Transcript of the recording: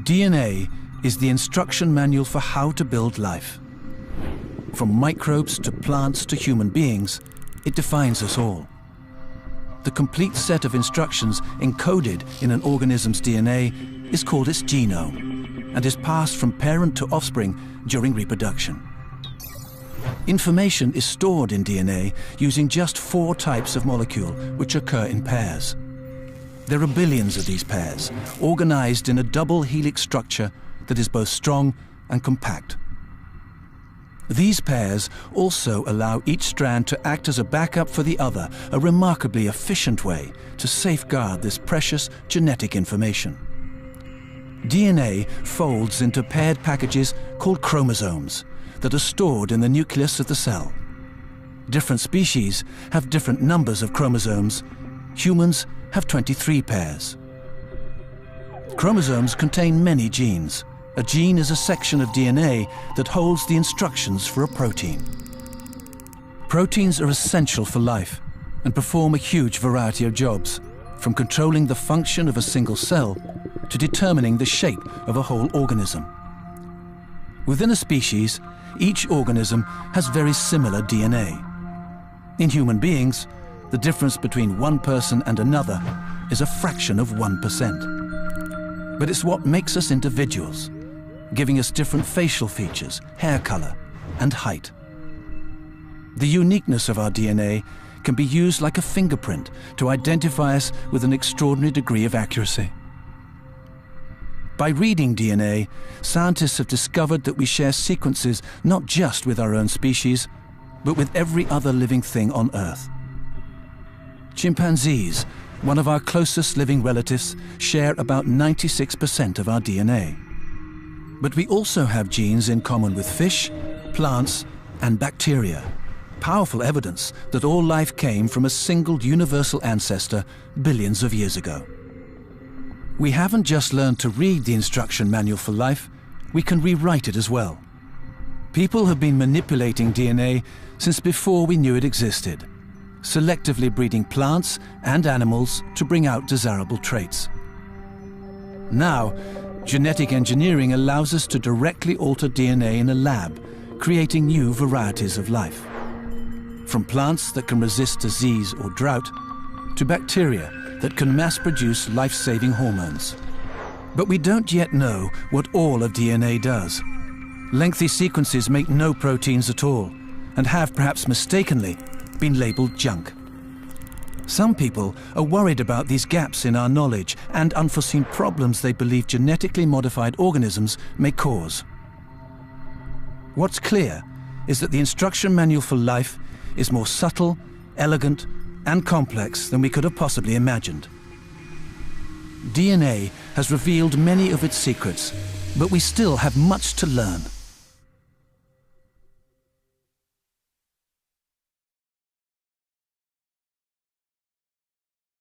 DNA is the instruction manual for how to build life. From microbes to plants to human beings, it defines us all. The complete set of instructions encoded in an organism's DNA is called its genome and is passed from parent to offspring during reproduction. Information is stored in DNA using just 4 types of molecule which occur in pairs. There are billions of these pairs, organized in a double helix structure that is both strong and compact. These pairs also allow each strand to act as a backup for the other, a remarkably efficient way to safeguard this precious genetic information. DNA folds into paired packages called chromosomes that are stored in the nucleus of the cell. Different species have different numbers of chromosomes. Humans have 23 pairs. Chromosomes contain many genes. A gene is a section of DNA that holds the instructions for a protein. Proteins are essential for life and perform a huge variety of jobs, from controlling the function of a single cell to determining the shape of a whole organism. Within a species, each organism has very similar DNA. In human beings, the difference between one person and another is a fraction of 1%. But it's what makes us individuals, giving us different facial features, hair color, and height. The uniqueness of our DNA can be used like a fingerprint to identify us with an extraordinary degree of accuracy. By reading DNA, scientists have discovered that we share sequences not just with our own species, but with every other living thing on Earth. Chimpanzees, one of our closest living relatives, share about 96% of our DNA. But we also have genes in common with fish, plants, and bacteria. Powerful evidence that all life came from a single universal ancestor billions of years ago. We haven't just learned to read the instruction manual for life, we can rewrite it as well. People have been manipulating DNA since before we knew it existed, selectively breeding plants and animals to bring out desirable traits. Now, genetic engineering allows us to directly alter DNA in a lab, creating new varieties of life. From plants that can resist disease or drought, to bacteria that can mass-produce life-saving hormones. But we don't yet know what all of DNA does. Lengthy sequences make no proteins at all, and have perhaps mistakenly been labeled junk. Some people are worried about these gaps in our knowledge and unforeseen problems they believe genetically modified organisms may cause. What's clear is that the instruction manual for life is more subtle, elegant, and complex than we could have possibly imagined. DNA has revealed many of its secrets, but we still have much to learn.